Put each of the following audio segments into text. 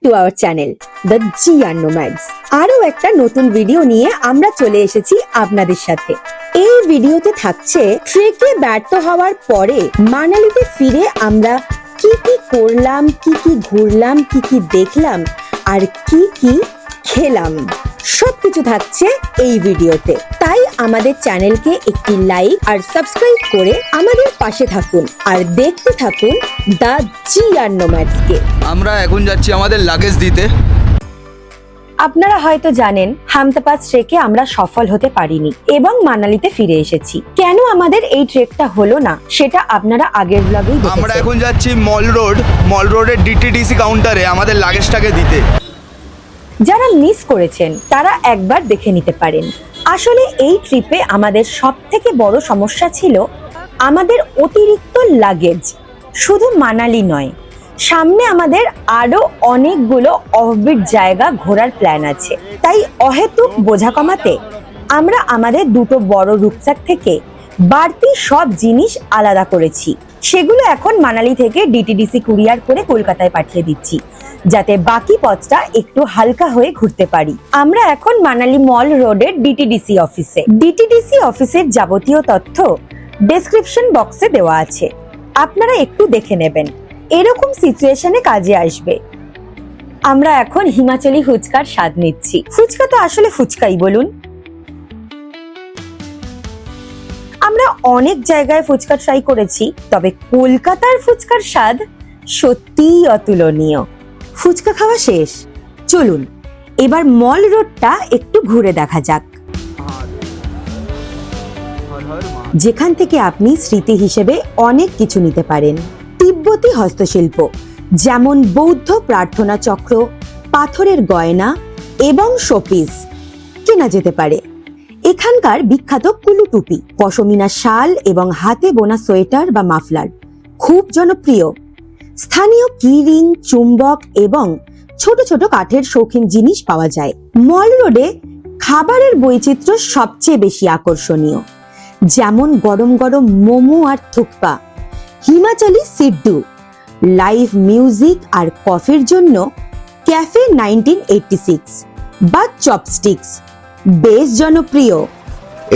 To our channel the জিয়ার নোম্যাডস। আরো একটা নতুন ভিডিও নিয়ে আমরা চলে এসেছি আপনাদের সাথে। এই ভিডিওতে থাকছে ট্রেকে ব্যর্থ হওয়ার পরে মানালিতে ফিরে আমরা কি কি করলাম, কি কি ঘুরলাম, কি কি দেখলাম আর কি কি খেলাম, সবকিছু থাকছে এই ভিডিওতে। তাই আমাদের চ্যানেলকে একটি লাইক আর সাবস্ক্রাইব করে আমাদের পাশে থাকুন আর দেখতে থাকুন দ্য জিয়ার নোম্যাডসকে। আমরা এখন যাচ্ছি আমাদের লাগেজ দিতে। আপনারা হয়তো জানেন হামতাপাস ট্রেকে আমরা সফল হতে পারিনি এবং মানালিতে ফিরে এসেছি। কেন আমাদের এই ট্রেকটা হলো না সেটা আপনারা আগের ব্লগেই দেখেছেন। আমরা এখন যাচ্ছি মল রোডের ডিটিডিসি কাউন্টারে আমাদের লাগেজটাকে দিতে। যারা মিস করেছেন তারা একবার দেখে নিতে পারেন। আসলে এই ট্রিপে আমাদের সবথেকে বড় সমস্যা ছিল আমাদের অতিরিক্ত লাগেজ। শুধু মানালি নয়, সামনে আমাদের আরো অনেকগুলো অফবিট জায়গা ঘোরার প্ল্যান আছে। তাই অহেতুক বোঝা কমাতে আমরা আমাদের দুটো বড় রুকস্যাক থেকে বাড়তি সব জিনিস আলাদা করেছি। সেগুলো এখন মানালি থেকে ডিটিডিসি কুরিয়ার করে কলকাতায় পাঠিয়ে দিচ্ছি, যাতে বাকি পথটা একটু হালকা হয়ে ঘুরতে পারি। আমরা এখন মানালি মল রোডের ডিটিডিসি অফিসে। ডিটিডিসি অফিসের যাবতীয় তথ্য ডেসক্রিপশন বক্সে দেওয়া আছে, আপনারা একটু দেখে নেবেন, এরকম সিচুয়েশনে কাজে আসবে। আমরা এখন হিমাচলি ফুচকার স্বাদ নিচ্ছি। ফুচকা তো আসলে ফুচকাই বলুন। আমরা অনেক জায়গায় ফুচকা ট্রাই করেছি, তবে কলকাতার ফুচকার স্বাদ সত্যিই অতুলনীয়। ফুচকা খাওয়া শেষ, চলুন এবার মল রোডটা একটু ঘুরে দেখা যাক, যেখান থেকে আপনি স্মৃতি হিসেবে অনেক কিছু নিতে পারেন। তিব্বতী হস্তশিল্প যেমন বৌদ্ধ প্রার্থনা চক্র, পাথরের গয়না এবং শোপিস কেনা যেতে পারে। এখানকার বিখ্যাত কুলু টুপি, পশমিনা শাল এবং হাতে বোনা সোয়েটার বা মাফলার খুব জনপ্রিয়। স্থানীয় কিরিং, চুম্বক এবং ছোট ছোট কাঠের শৌখিন জিনিস পাওয়া যায়। মল রোডে খাবারের বৈচিত্র্য সবচেয়ে বেশি আকর্ষণীয়, যেমন গরম গরম মোমো আর থুকপা, হিমাচলি সিড্ডু, লাইভ মিউজিক আর কফির জন্য ক্যাফে 1986 বা চপস্টিক্স বেশ জনপ্রিয়।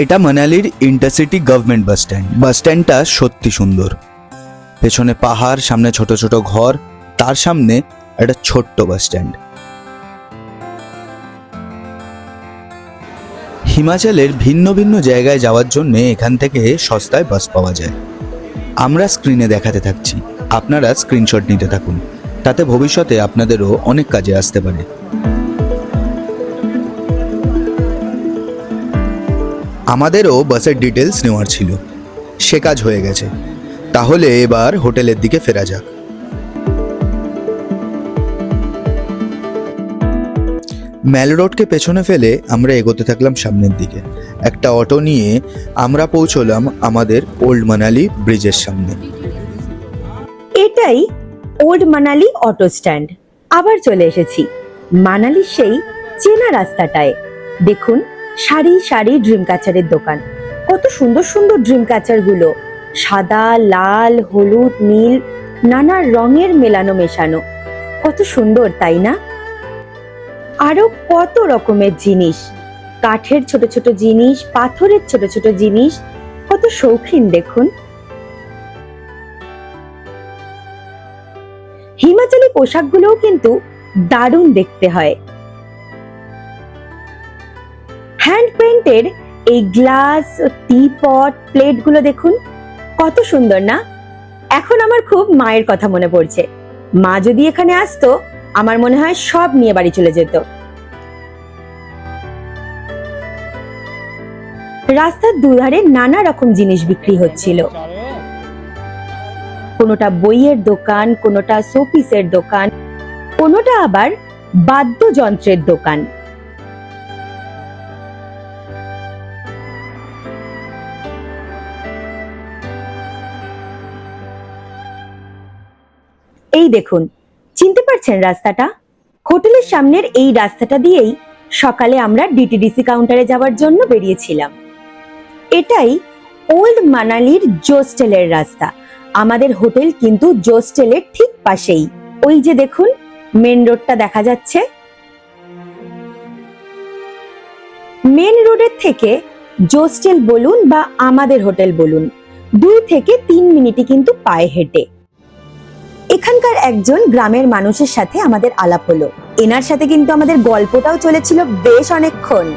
এটা মানালির ইন্টারসিটি গভর্নমেন্ট বাস স্ট্যান্ড। বাস স্ট্যান্ডটা সত্যি সুন্দর। পেছনে পাহাড়, সামনে ছোট ছোট ঘর, তার সামনে একটা ছোট্ট বাস স্ট্যান্ড। হিমাচলের ভিন্ন ভিন্ন জায়গায় যাওয়ার জন্য এখান থেকে সস্তায় বাস পাওয়া যায়। আমরা স্ক্রিনে দেখাতে থাকছি, আপনারা স্ক্রিনশট নিতে থাকুন, তাতে ভবিষ্যতে আপনাদেরও অনেক কাজে আসতে পারে। আমাদেরও বাসের ডিটেলস নেওয়ার ছিল, সে কাজ হয়ে গেছে। তাহলে এবার হোটেলের দিকে ফেরা যাক। ম্যাল রোডকে পেছনে ফেলে আমরা এগোতে থাকলাম সামনের দিকে। একটা অটো নিয়ে আমরা পৌঁছলাম আমাদের ওল্ড মানালি ব্রিজের সামনে। এটাই ওল্ড মানালি অটো স্ট্যান্ড। আবার চলে এসেছি মানালির সেই চেনা রাস্তাটায়। দেখুন সারি সারি ড্রিম ক্যাচারের দোকান। কত সুন্দর সুন্দর ড্রিম ক্যাচার গুলো, সাদা, লাল, হলুদ, নীল, নানা রঙের মেলানো মেশানো। কত সুন্দর, তাই না? আরো কত রকমের জিনিস, কাঠের ছোট ছোট জিনিস, পাথরের ছোট ছোট জিনিস, কত শৌখিন দেখুন। হিমাচলি পোশাকগুলোও কিন্তু দারুণ দেখতে হয়। হ্যান্ড পেইন্টের এই গ্লাস, টি-পট, প্লেটগুলো দেখুন কত সুন্দর না? এখন আমার খুব মায়ের কথা মনে পড়ছে। মা যদি এখানে আসতো, আমার মনে হয় সব নিয়ে বাড়ি চলে যেত। রাস্তার দুধারে নানা রকম জিনিস বিক্রি হচ্ছিল। কোনোটা বইয়ের দোকান, কোনোটা শোপিসের দোকান, কোনোটা আবার বাদ্যযন্ত্রের দোকান। এই দেখুন, চিনতে পারছেন রাস্তাটা? হোটেলের সামনের এই রাস্তাটা দিয়েই সকালে আমরা ডিটিডিসি কাউন্টারে যাওয়ার জন্য বেরিয়েছিলাম। এটাই ওল্ড মানালির জোস্টেলের রাস্তা। আমাদের হোটেল কিন্তু জোস্টেলের ঠিক পাশেই। ওই যে দেখুন মেন রোডটা দেখা যাচ্ছে। মেন রোডের থেকে জোস্টেল বলুন বা আমাদের হোটেল বলুন, 2 থেকে 3 মিনিটই কিন্তু পায়ে হেঁটে। এখানকার একজন গ্রামের মানুষের সাথে আমাদের আলাপ হলো। এনার সাথে কিন্তু আমাদের গল্পটাও চলেছিল বেশ অনেকক্ষণ।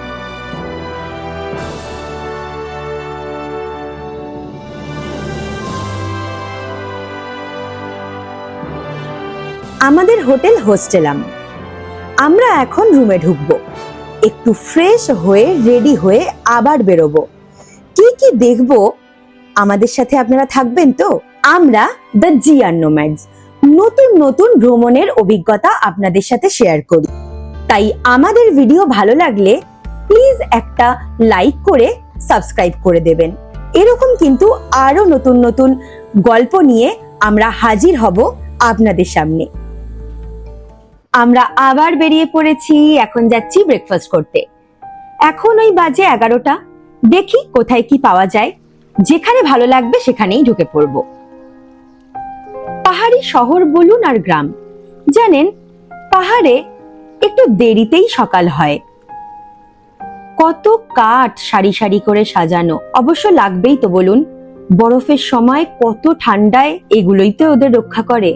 আমাদের হোটেল হোস্টেলাম। আমরা এখন রুমে ঢুকবো, একটু ফ্রেশ হয়ে রেডি হয়ে আবার বেরোবো। কি কি দেখবো আমাদের সাথে আপনারা থাকবেন তো? আমরা দ্য জিআর নোম্যাডস নতুন নতুন ভ্রমণের অভিজ্ঞতা আপনাদের সাথে শেয়ার করি। তাই আমাদের ভিডিও ভালো লাগলে প্লিজ একটা লাইক করে সাবস্ক্রাইব করে দেবেন। এরকম কিন্তু আরো নতুন নতুন গল্প নিয়ে আমরা হাজির হব আপনাদের সামনে। আমরা আবার বেরিয়ে পড়েছি, এখন যাচ্ছি ব্রেকফাস্ট করতে। এখন ওই বাজে 11টা। দেখি কোথায় কি পাওয়া যায়, যেখানে ভালো লাগবে সেখানেই ঢুকে পড়ব। পাহাড়ি শহর বলুন আর গ্রাম, জানেন পাহাড়ে একটু দেরিতেই সকাল হয়। কত কাঠ সারি সারি করে সাজানো, অবশ্য লাগবেই তো বলুন, বরফের সময় কত ঠান্ডায় এগুলোই তো ওদের রক্ষা করে।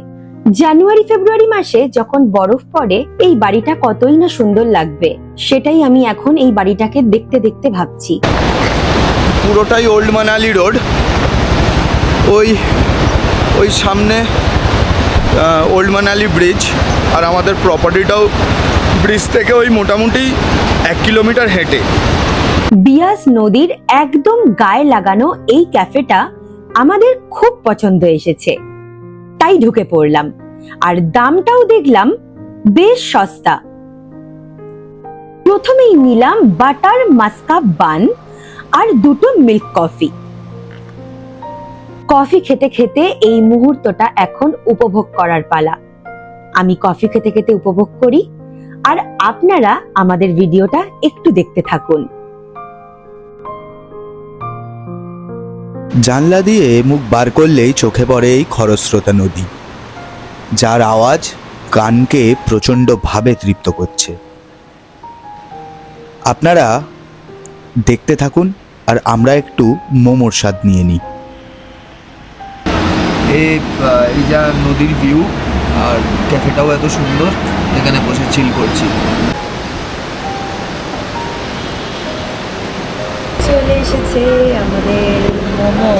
জানুয়ারি ফেব্রুয়ারি মাসে যখন বরফ পড়ে এই বাড়িটা কতই না সুন্দর লাগবে, সেটাই আমি এখন এই বাড়িটাকে দেখতে দেখতে ভাবছি। পুরোটাই ওল্ড মানালি রোড। ওই সামনে ওল্ড মানালি ব্রিজ, আর আমাদের প্রপার্টিটাও ব্রিজ থেকে ওই মোটামুটি 1 কিলোমিটার হেঁটে। বিয়াস নদীর একদম গায়ে লাগানো এই ক্যাফেটা আমাদের খুব পছন্দ এসেছে, তাই ঢুকে পড়লাম। আর দামটাও দেখলাম বেশ সস্তা। প্রথমেই নিলাম বাটার মাস্কা বান আর 2টো মিল্ক কফি। কফি খেতে খেতে এই মুহূর্তটা এখন উপভোগ করার পালা। আমি কফি খেতে খেতে উপভোগ করি, আর আপনারা আমাদের ভিডিওটা একটু দেখতে থাকুন। জানলা দিয়ে মুখ বার করলেই চোখে পড়ে এই খরস্রোতা নদী, যার আওয়াজ কানকে প্রচণ্ডভাবে তৃপ্ত করছে। আপনারা দেখতে থাকুন আর আমরা একটু মোমোর স্বাদ নিয়ে নিই। এই যা নদীর ভিউ, আর ক্যাফেটাও এত সুন্দর, এখানে বসে চিল করছি। চলে এসেছে আমাদের মোমো।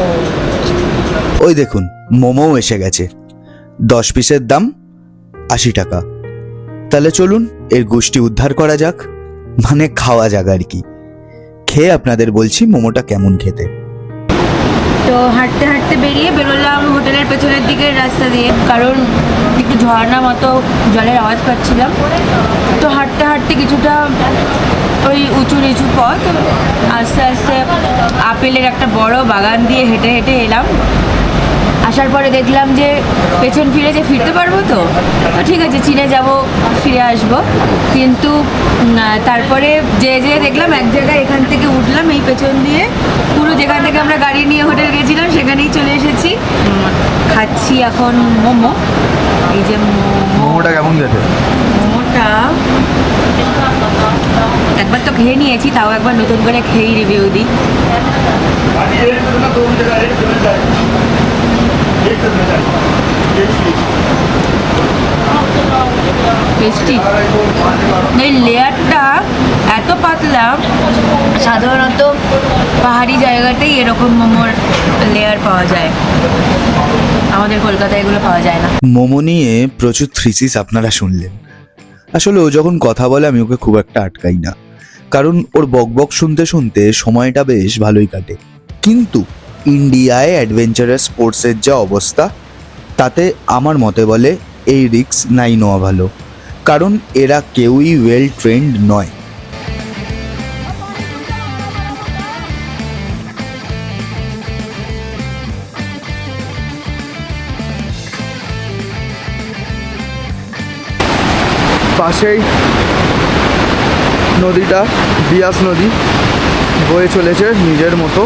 ওই দেখুন মোমোও এসে গেছে। 10 পিসের দাম 80 টাকা। তাহলে চলুন এর গোষ্ঠী উদ্ধার করা যাক, মানে খাওয়া যাক আর কি। খেয়ে আপনাদের বলছি মোমোটা কেমন খেতে। তো হাঁটতে হাঁটতে বেরোলাম হোটেলের পেছনের দিকের রাস্তা দিয়ে, কারণ একটু ঝর্ণা মতো জলের আওয়াজ পাচ্ছিলাম। তো হাঁটতে হাঁটতে কিছুটা ওই উঁচু নিচু পথ, আস্তে আস্তে আপেলের একটা বড় বাগান দিয়ে হেঁটে হেঁটে এলাম। আসার পরে দেখলাম যে পেছন ফিরে যে ফিরতে পারবো, তো ঠিক আছে চিনে যাব, ফিরে আসব। কিন্তু তারপরে যে দেখলাম এক জায়গায় এখান থেকে উঠলাম এই পেছন দিয়ে, পুরো যেখান থেকে আমরা গাড়ি নিয়ে হোটেল গেছিলাম সেখানেই চলে এসেছি। খাচ্ছি এখন মোমো। এই যে মোমোটা কেমন খেতে? মোমোটা একবার তো খেয়ে নিয়েছি, তাও একবার নতুন করে খেয়েই রিভিউ দিই। টেস্টি। এই লেয়ারটা এত পাতলা, সাধারণত পাহাড়ি জায়গাতেই এরকম মোমোর লেয়ার পাওয়া যায়, আমাদের কলকাতায় এগুলো পাওয়া যায় না। মোমো নিয়ে প্রচুর থ্রিসিস আপনারা শুনলেন। আসলে ও যখন কথা বলে আমি ওকে খুব একটা আটকাই না, কারণ ওর বকবক শুনতে শুনতে সময়টা বেশ ভালোই কাটে। কিন্তু ইন্ডিয়ায় অ্যাডভেঞ্চারাস স্পোর্টসের যা অবস্থা, তাতে আমার মতে বলে এই রিস্ক নাই নেওয়া ভালো, কারণ এরা কেউই ওয়েল ট্রেন্ড নয়। পাশেই নদীটা বিয়াস নদী বয়ে চলেছে নিজের মতো।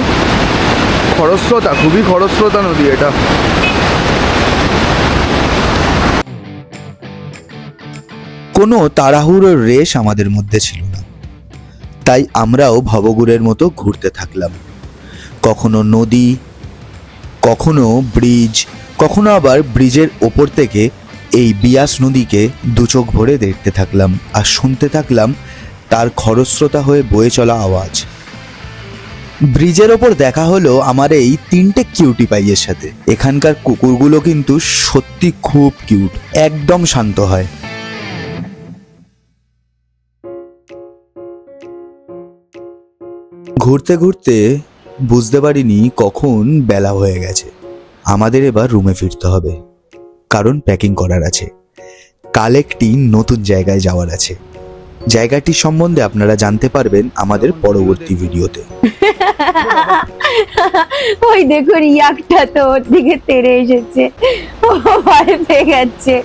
খরস্রোতা, খুবই খরস্রোতা নদী এটা। কোনো তাড়াহুড়োর রেশ আমাদের মধ্যে ছিল না, তাই আমরাও ভবঘুরের মতো ঘুরতে থাকলাম। কখনো নদী, কখনো ব্রিজ, কখনো আবার ব্রিজের ওপর থেকে এই বিয়াস নদীকে দুচোখ ভরে দেখতে থাকলাম আর শুনতে থাকলাম তার খরস্রোতা হয়ে বয়ে চলা আওয়াজ। ব্রিজের ওপর দেখা হলো আমার এই 3টে কিউটি পাইয়ের সাথে। এখানকার কুকুরগুলো কিন্তু সত্যি খুব কিউট, একদম শান্ত হয়। ঘুরতে ঘুরতে বুঝতে পারিনি কখন বেলা হয়ে গেছে। আমাদের এবার রুমে ফিরতে হবে, কারণ প্যাকিং করার আছে। কাল একটি নতুন জায়গায় যাওয়ার আছে। জায়গাটি সম্বন্ধে আপনারা জানতে পারবেন আমাদের পরবর্তী ভিডিওতে। ওই দেখুন ইয়াকটা তো ওর দিকে তেড়ে এসেছে, ও ভয় পেয়ে গেছে।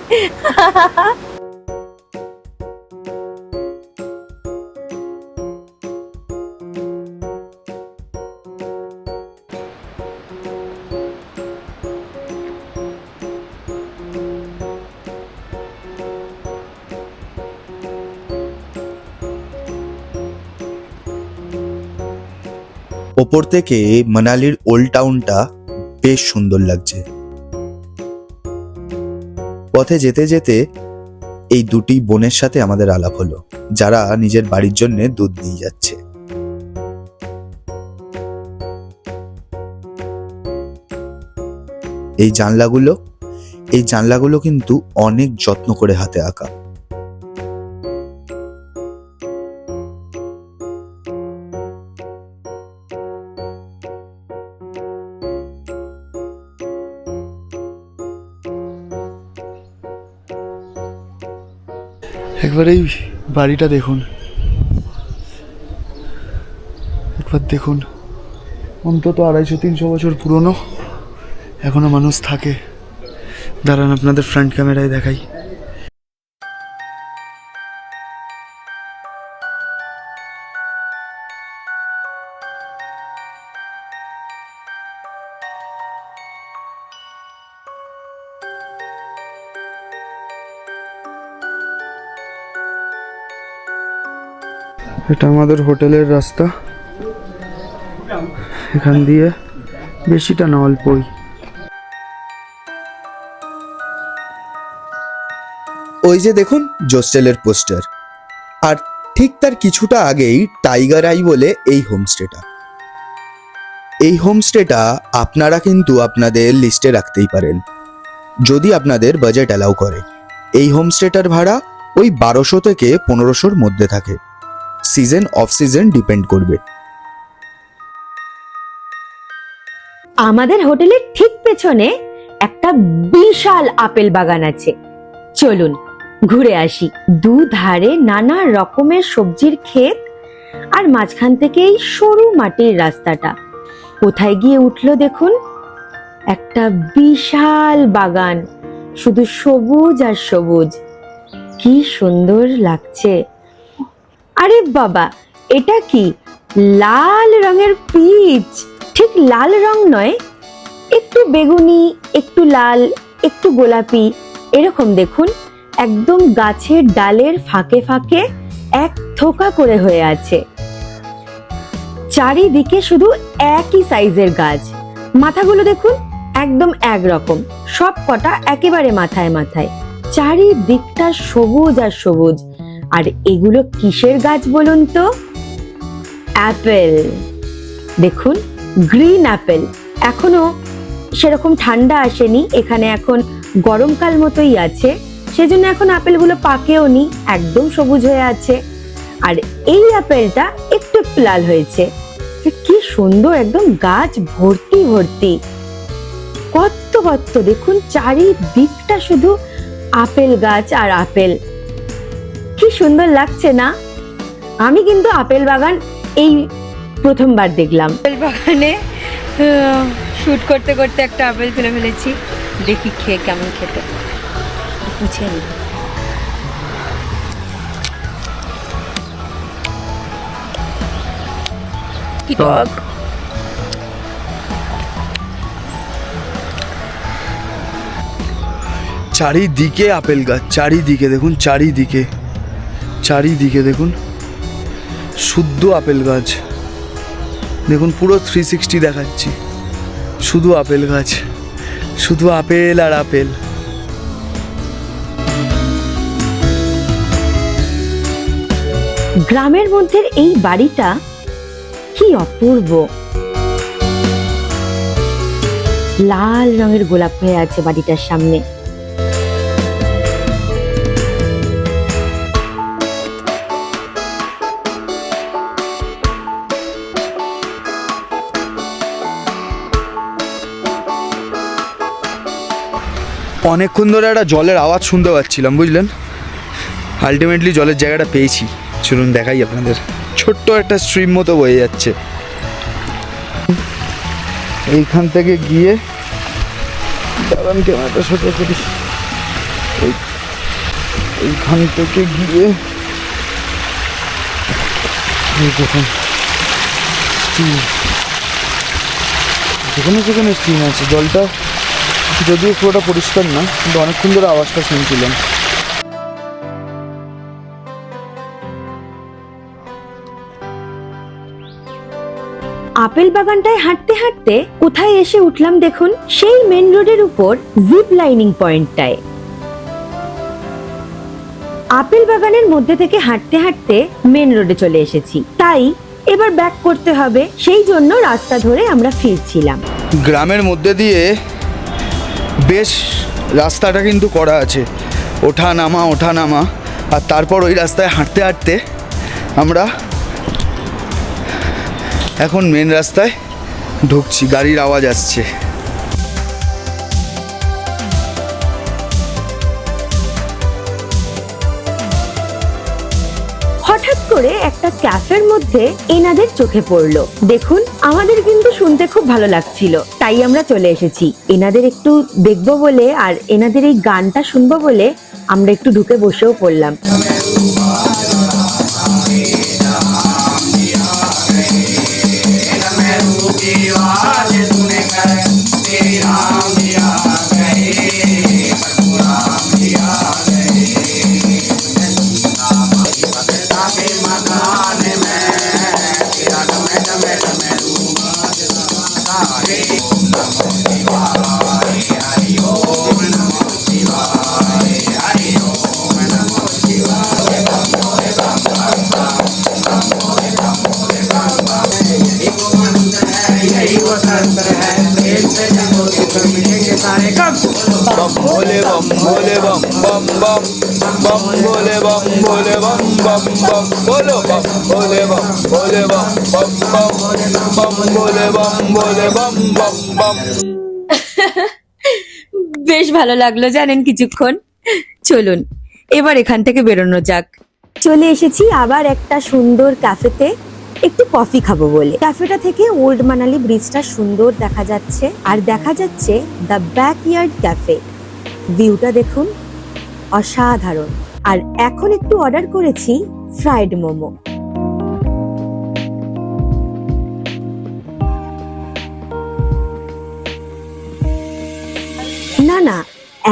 ওপর থেকে মানালির ওল্ড টাউনটা বেশ সুন্দর লাগছে। পথে যেতে যেতে এই দুটি বোনের সাথে আমাদের আলাপ হলো, যারা নিজের বাড়ির জন্য দুধ নিয়ে যাচ্ছে। এই জানলাগুলো কিন্তু অনেক যত্ন করে হাতে আঁকা। একবার এই বাড়িটা দেখুন, একবার দেখুন, অন্তত 250-300 বছর পুরনো, এখনো মানুষ থাকে। দাঁড়ান আপনাদের ফ্রন্ট ক্যামেরায় দেখাই। এটা আমাদের হোটেলের রাস্তা, এখান দিয়ে বেশিটা না, অল্পই। ওই যে দেখুন জোস্টেলের পোস্টার, আর ঠিক তার কিছুটা আগেই টাইগার আই বলে এই হোমস্টেটা। এই হোমস্টেটা আপনারা কিন্তু আপনাদের লিস্টে রাখতেই পারেন, যদি আপনাদের বাজেট অ্যালাউ করে। এই হোমস্টেটার ভাড়া ওই 1200 থেকে 1500-র মধ্যে থাকে, সিজন অফ সিজন ডিপেন্ড করবে। আমাদের হোটেলের ঠিক পেছনে একটা বিশাল আপেল বাগান আছে, চলুন ঘুরে আসি। দুধারে নানা রকমের সবজির ক্ষেত, আর মাঝখান থেকে এই সরু মাটির রাস্তাটা কোথায় গিয়ে উঠলো দেখুন, একটা বিশাল বাগান, শুধু সবুজ আর সবুজ, কি সুন্দর লাগছে। আরে বাবা, এটা কি লাল রঙের পিচ? ঠিক লাল রং নয়, একটু বেগুনি, একটু লাল, একটু গোলাপি, এরকম দেখুন, একদম গাছের ডালের ফাঁকে ফাঁকে এক থোকা করে হয়ে আছে। চারিদিকে শুধু একই সাইজের গাছ, মাথাগুলো দেখুন একদম একরকম, সব কটা একেবারে মাথায় মাথায়, চারিদিকটা সবুজ আর সবুজ। আর এগুলো কিসের গাছ বলুন তো? অ্যাপেল। দেখুন গ্রিন অ্যাপেল। এখনো সেরকম ঠান্ডা আসেনি, এখানে এখন গরমকাল মতোই আছে, সেজন্য এখন আপেলগুলো পাকেও নি, একদম সবুজ হয়ে আছে। আর এই আপেলটা একটু একটু লাল হয়েছে। কি সুন্দর, একদম গাছ ভর্তি ভর্তি, কত কত দেখুন, চারিদিকটা শুধু আপেল গাছ আর আপেল, কি সুন্দর লাগছে না? আমি কিন্তু আপেল বাগান এই প্রথমবার দেখলাম। আপেল বাগানে শুট করতে করতে একটা আপেল ফেলে ফেলেছি, দেখি খেয়ে কেমন খেতে, বুঝে নি। কি টক! চারিদিকে আপেল গাছ, চারিদিকে দেখুন, চারিদিকে চারিদিকে দেখুন শুদ্ধ আপেল গাছ, দেখুন পুরো 360 দেখাচ্ছি, শুধু আপেল গাছ, শুধু আপেল আর আপেল। গ্রামের মধ্যে এই বাড়িটা কি অপূর্ব, লাল রঙের গোলাপ হয়ে আছে বাড়িটার সামনে। অনেকক্ষণ ধরে একটা জলের আওয়াজ শুনতে পাচ্ছিলাম, বুঝলেন? আলটিমেটলি জলের জায়গাটা পেয়েছি। চলুন দেখাই আপনাদের, ছোট্ট একটা স্ট্রিম মতো বয়ে যাচ্ছে। এইখান থেকে গিয়ে দাঁড়ান ক্যামেরাটা সোজা করি, এইখান থেকে গিয়ে এই দেখুন স্ট্রিম, যেখানে যেখানে স্ট্রিম আছে। জলটা যদিও পুরোটা পরিষ্কার না, কিন্তু অনেকক্ষণ ধরে আওয়াজটা শুনছিলাম। আপেল বাগানটায় হাঁটতে হাঁটতে কোথায় এসে উঠলাম দেখুন, সেই মেন রোডের উপর জিপ লাইনিং পয়েন্টটায়। আপেল বাগানের মধ্যে থেকে হাঁটতে হাঁটতে মেন রোডে চলে এসেছি, তাই এবার ব্যাক করতে হবে, সেই জন্য রাস্তা ধরে আমরা ফিরছিলাম। গ্রামের মধ্যে দিয়ে বেশ রাস্তাটা কিন্তু করা আছে, ওঠা নামা ওঠা নামা। আর তারপর ওই রাস্তায় হাঁটতে হাঁটতে আমরা এখন মেন রাস্তায় ঢুকছি, গাড়ির আওয়াজ আসছে। হঠাৎ করে একটা ক্যাফের মধ্যে এনাদের চোখে পড়লো। দেখুন, আমাদের কিন্তু শুনতে খুব ভালো লাগছিল, তাই আমরা চলে এসেছি এনাদের একটু দেখবো বলে, আর এনাদের এই গানটা শুনবো বলে আমরা একটু ঢুকে বসেও পড়লাম। बम भोले बम भोले बम बम बम बम भोले बम भोले बम बम बम बोलो बम भोले बम भोले बम बम बम बम भोले बम भोले बम बम बम। বেশ ভালো লাগলো জানেন কিছুক্ষণ। চলুন এবার এখান থেকে বেরোনো যাক। চলে এসেছি আবার একটা সুন্দর ক্যাফেতে, একটু কফি খাবো বলে। ক্যাফেটা থেকে ওল্ড মানালি ব্রিজটা সুন্দর দেখা যাচ্ছে, আর দেখা যাচ্ছে দ্য ব্যাকইয়ার্ড ক্যাফে। ভিউটা দেখুন, অসাধারণ। আর এখন একটু অর্ডার করেছি ফ্রাইড মোমো। না না,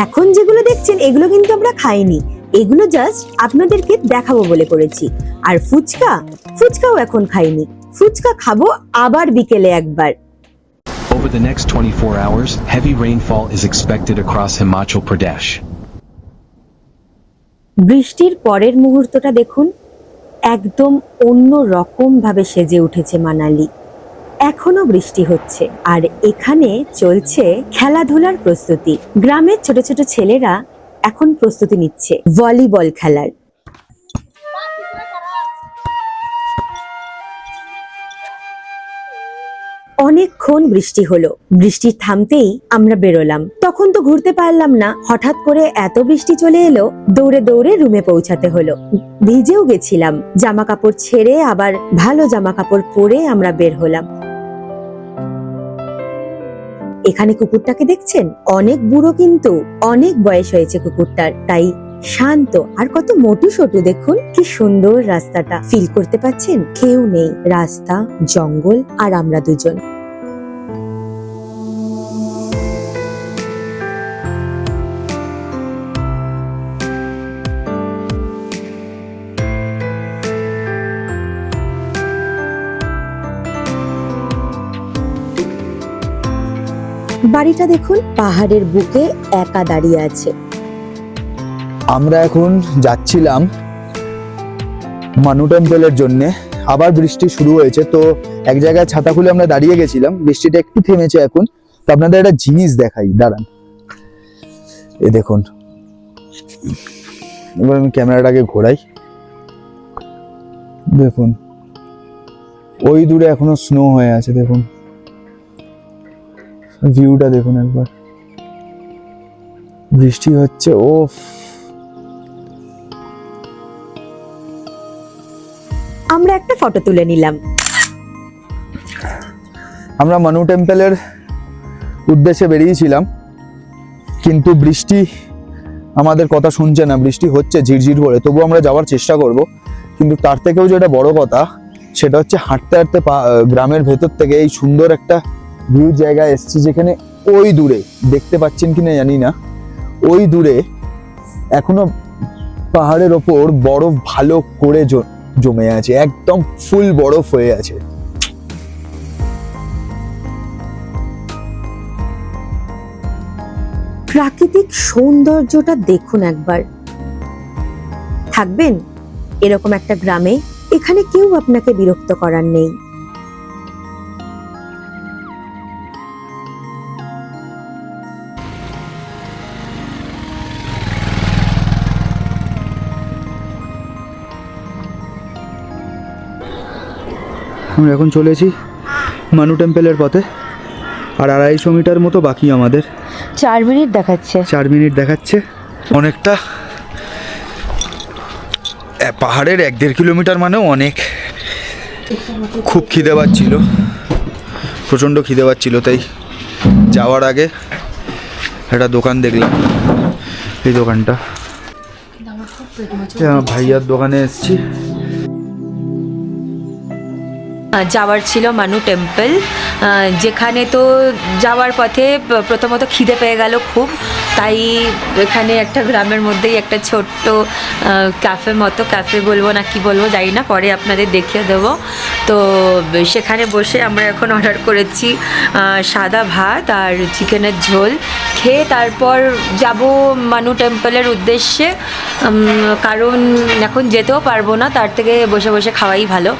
এখন যেগুলো দেখছেন এগুলো কিন্তু আমরা খাইনি, এগুলো জাস্ট আপনাদেরকে দেখাবো বলে করেছি। আর ফুচকাও এখন খাইনি, ফুচকা খাবো আবার বিকেলে একবার। Over the next 24 hours, heavy rainfall is expected across Himachal Pradesh. বৃষ্টির পরের মুহূর্তটা দেখুন, একদম অন্য রকম ভাবে সেজে উঠেছে মানালি। এখনো বৃষ্টি হচ্ছে, আর এখানে চলছে খেলাধুলার প্রস্তুতি। গ্রামের ছোট ছোট ছেলেরা এখন প্রস্তুতি নিচ্ছে ভলিবল খেলার। অনেকক্ষণ বৃষ্টি হলো, বৃষ্টি থামতেই আমরা বেরোলাম। তখন তো ঘুরতে পারলাম না, হঠাৎ করে এত বৃষ্টি চলে এলো, দৌড়ে দৌড়ে রুমে পৌঁছাতে হলো। ভিজেও গেছিলাম, জামা কাপড় ছেড়ে আবার ভালো জামা কাপড় পরে আমরা বের হলাম। এখানে কুকুরটাকে দেখছেন, অনেক বুড়ো কিন্তু অনেক বয়স হয়েছে কুকুরটার, তাই শান্ত আর কত মোটু সোটু। দেখুন কি সুন্দর রাস্তাটা, ফিল করতে পাচ্ছেন কেউ নেই, রাস্তা, জঙ্গল আর আমরা দুজন। বাড়িটা দেখুন পাহাড়ের বুকে একা দাঁড়িয়ে আছে। আমরা এখন যাচ্ছিলাম মানু টেম্পলের জন্য। আবার বৃষ্টি শুরু হয়েছে, তো এক জায়গায় ছাতা খুলে আমরা দাঁড়িয়ে গেছিলাম, বৃষ্টিটা একটু থেমেছে এখন। তো আপনাদের একটা জিনিস দেখাই, দাঁড়ান। এ দেখুন, এবার আমি ক্যামেরাটাকে ঘোরাই, দেখুন ওই দূরে এখনো স্নো হয়ে আছে। দেখুন ভিউটা দেখুন একবার, বৃষ্টি হচ্ছে। ও আমরা একটা ফটো তুলে নিলাম। আমরা মানু টেম্পলের উদ্দেশ্যে বেরিয়েছিলাম, কিন্তু বৃষ্টি আমাদের কথা শুনছে না। বৃষ্টি হচ্ছে ঝিরঝির করে, তবু আমরা যাওয়ার চেষ্টা করব। কিন্তু তার থেকেও যেটা বড় কথা, সেটা হচ্ছে হাঁটতে হাঁটতে গ্রামের ভেতর থেকে এই সুন্দর একটা ভিউ জায়গায় এসেছি, যেখানে ওই দূরে দেখতে পাচ্ছেন কিনা জানি না, ওই দূরে এখনো পাহাড়ের ওপর বরফ ভালো করে জমে আছে, একদম ফুল বরফ হয়ে আছে। প্রাকৃতিক সৌন্দর্যটা দেখুন একবার। থাকবেন এরকম একটা গ্রামে, এখানে কেউ আপনাকে বিরক্ত করার নেই। আমরা এখন চলেছি মানু টেম্পলের পথে, আর 250 মিটার মতো বাকি আমাদের। 4 মিনিট দেখাচ্ছে। 4 মিনিট দেখাচ্ছে। অনেকটা, পাহাড়ের 1-1.5 কিলোমিটার মানেও অনেক। খুব খিদে পাচ্ছিল, প্রচণ্ড খিদে পাচ্ছিল, তাই যাওয়ার আগে একটা দোকান দেখলাম। এই দোকানটা, ভাইয়ার দোকানে এসেছি। যাওয়ার ছিল মানু টেম্পল, যেখানে তো যাওয়ার পথে প্রথমত খিদে পেয়ে গেল খুব, তাই এখানে একটা গ্রামের মধ্যেই একটা ছোট্ট ক্যাফে মতো, ক্যাফে বলবো না কি বলবো জানি না, পরে আপনাদের দেখিয়ে দেবো। তো সেখানে বসে আমরা এখন অর্ডার করেছি সাদা ভাত আর চিকেনের ঝোল। খেয়ে তারপর যাব মানু টেম্পলের উদ্দেশ্যে, কারণ এখন যেতেও পারবো না, তার থেকে বসে বসে খাওয়াই ভালো,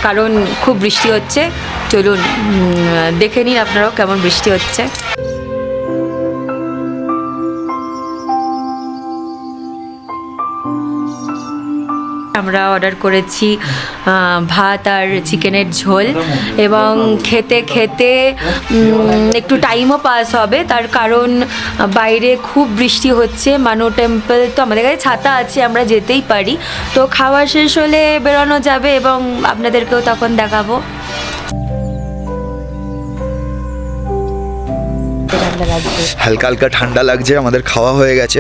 কারণ খুব বৃষ্টি হচ্ছে। চলুন দেখে নিন আপনারাও কেমন বৃষ্টি হচ্ছে। আমরা অর্ডার করেছি ভাত আর চিকেনের ঝোল, এবং খেতে খেতে একটু টাইমও পাস হবে, তার কারণ বাইরে খুব বৃষ্টি হচ্ছে। মানু টেম্পল তো আমাদের কাছে ছাতা আছে, আমরা যেতেই পারি। তো খাওয়া শেষ হলে বেরোনো যাবে এবং আপনাদেরকেও তখন দেখাবো। হালকা হালকা ঠান্ডা লাগছে, আমাদের খাওয়া হয়ে গেছে,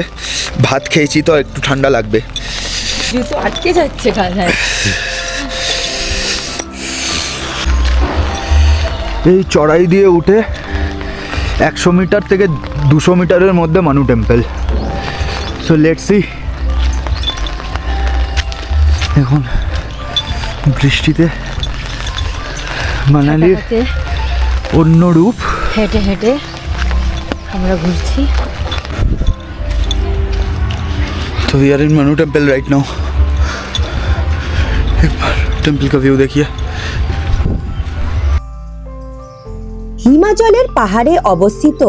ভাত খেয়েছি তো একটু ঠান্ডা লাগবে। জুতো আটকে যাচ্ছে কাঁধায়। এই চড়াই দিয়ে উঠে 100 মিটার থেকে 200 মিটারের মধ্যে মানু টেম্পল। So let's see. এখন বৃষ্টিতে মানালির অন্য রূপ। হেঁটে হেঁটে আমরা ঘুরছি। तो we are in Manu temple right now. एक बार टेम्पल का व्यू देखिए। হিমাচলের পাহাড়ে অবস্থিত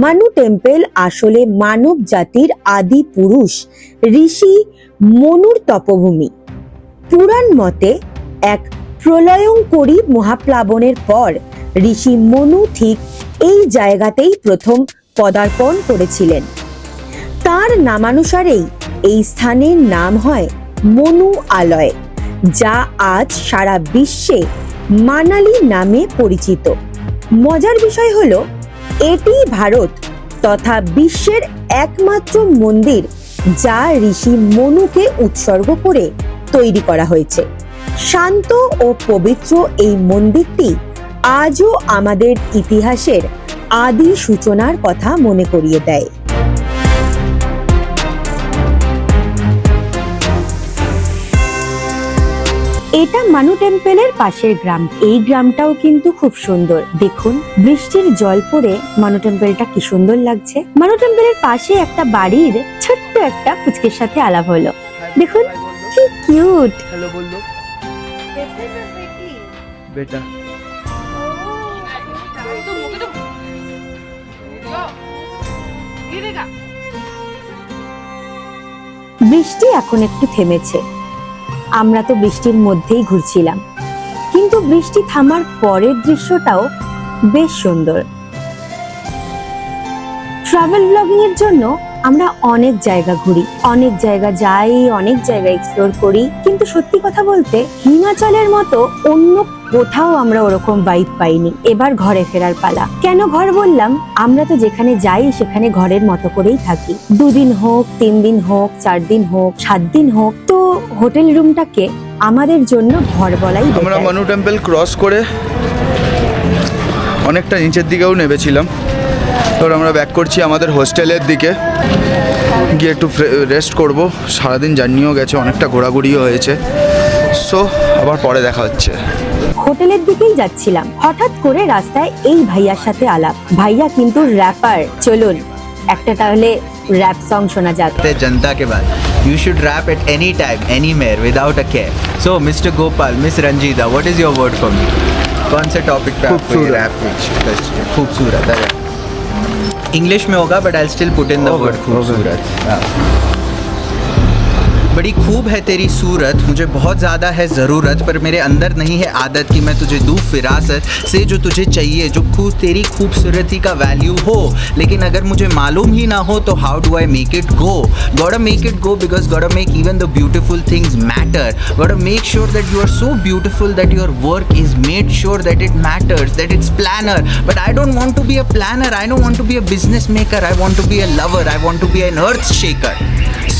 মানু টেম্পল আসলে মানব জাতির আদি পুরুষ ঋষি মনুর তপভূমি। পুরাণ মতে এক প্রলয়ঙ্করী মহাপ্লাবনের পর ঋষি মনু ঠিক এই জায়গাতেই প্রথম পদার্পণ করেছিলেন। তার নামানুসারেই এই স্থানের নাম হয় মনু আলয়, যা আজ সারা বিশ্বে মানালি নামে পরিচিত। মজার বিষয় হলো, এটি ভারত তথা বিশ্বের একমাত্র মন্দির যা ঋষি মনুকে উৎসর্গ করে তৈরি করা হয়েছে। শান্ত ও পবিত্র এই মন্দিরটি আজও আমাদের ইতিহাসের আদি সূচনার কথা মনে করিয়ে দেয়। এটা এটা মানু টেম্পলের পাশের গ্রাম। এই গ্রামটাও কিন্তু খুব সুন্দর। দেখুন বৃষ্টির জল পড়ে মানু টেম্পলটা কি সুন্দর লাগছে। মানু টেম্পলের পাশে একটা বাড়ির ছোট্ট একটা পুচকের সাথে আলাপ হলো। দেখুন কি কিউট। হ্যালো বললো বেটা। বৃষ্টি এখন একটু থেমেছে। আমরা তো বৃষ্টির মধ্যেই ঘুরছিলাম, কিন্তু বৃষ্টি থামার পরের দৃশ্যটাও বেশ সুন্দর। ট্রাভেল ব্লগিং এর জন্য আমরা অনেক জায়গা ঘুরি, অনেক জায়গা যাই, অনেক জায়গা এক্সপ্লোর করি, কিন্তু সত্যি কথা বলতে হিমাচলের মতো অন্য কোথাও আমরা ওরকম ভাইব পাইনি। এবার ঘরে ফেরার পালা। কেন ঘর বললাম? আমরা তো যেখানে যাই সেখানে ঘরের মতো করেই থাকি। 2 দিন হোক, 3 দিন হোক, 4 দিন হোক, 7 দিন হোক, তো হোটেল রুমটাকে আমাদের জন্য ঘর বলাই আমরা better। মানু টেম্পল ক্রস করে অনেকটা নিচের দিকেও নেমেছিলাম। এবার আমরা ব্যাক করছি আমাদের হোস্টেলের দিকে, গিয়ে একটু রেস্ট করব। সারাদিন জার্নিও গেছে, অনেকটা ঘোরাঘুরিও হয়েছে। সো আবার পরে দেখা হচ্ছে। হোটেলের দিকেই যাচ্ছিলাম, হঠাৎ করে রাস্তায় এই ভাইয়ার সাথে আলাপ। ভাইয়া কিন্তু র্যাপার। চলুন একটা তাহলে রैप सॉन्ग सुना जाता है। जनता के बाद you should rap at any time anywhere without a care. So Mr. Gopal, Miss Ranjita, what is your word for me? कौन से टॉपिक पे आपको ये रैप खूबसूरत है? इंग्लिश में होगा but I'll still put in the word खूबसूरत। बड़ी खूब है तेरी सूरत, मुझे बहुत ज़्यादा है ज़रूरत, पर मेरे अंदर नहीं है आदत कि मैं तुझे दूँ फिरासत से जो तुझे चाहिए, जो तेरी खूबसूरती का वैल्यू हो। लेकिन अगर मुझे मालूम ही ना हो तो how do I make it go? Gotta make it go because gotta make even the beautiful things matter. Gotta make sure that you are so beautiful that your work is made sure that it matters, that it's planner. But I don't want to be a planner, I don't want to be a business maker, I want to be a lover, I want to be an earth shaker.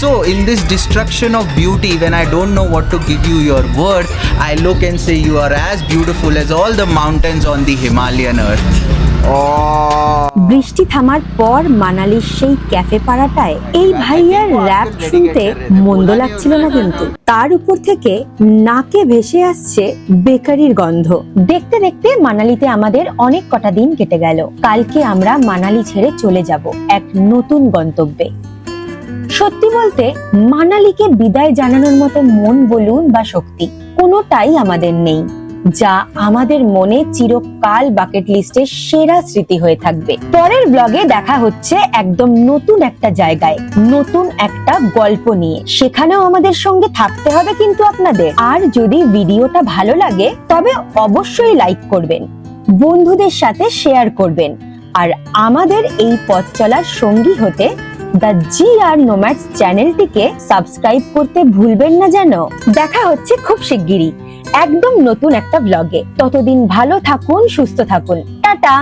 So in this destruction of beauty, when I don't know what to give you your worth, I look and say you are as beautiful as all the mountains on the Himalayan earth. বৃষ্টি থামার পর মানালির সেই cafe পাড়াটায় এই ভাইয়ার rap শুনতে মন্দ লাগছিল না, কিন্তু তার উপর থেকে নাকে ভেসে আসছে বেকারির গন্ধ। দেখতে দেখতে মানালিতে আমাদের অনেক কটা দিন কেটে গেল। কালকে আমরা মানালি ছেড়ে চলে যাব এক নতুন গন্তব্যে। সত্যি বলতে মানালিকে বিদায় জানানোর মতো মন বলুন বা শক্তি কোনোটাই আমাদের নেই, যা আমাদের মনে চিরকাল বাকেট লিস্টের সেরা স্মৃতি হয়ে থাকবে। পরের ব্লগে দেখা হচ্ছে একদম নতুন একটা জায়গায়, নতুন একটা গল্প নিয়ে। সেখানেও আমাদের সঙ্গে থাকতে হবে কিন্তু আপনাদের। আর যদি ভিডিওটা ভালো লাগে তবে অবশ্যই লাইক করবেন, বন্ধুদের সাথে শেয়ার করবেন, আর আমাদের এই পথ চলার সঙ্গী হতে দ্য GR নোম্যাডস চ্যানেলটিকে সাবস্ক্রাইব করতে ভুলবেন না যেন। দেখা হচ্ছে খুব শিগগিরই একদম নতুন একটা ব্লগে। ততদিন ভালো থাকুন, সুস্থ থাকুন, টাটা।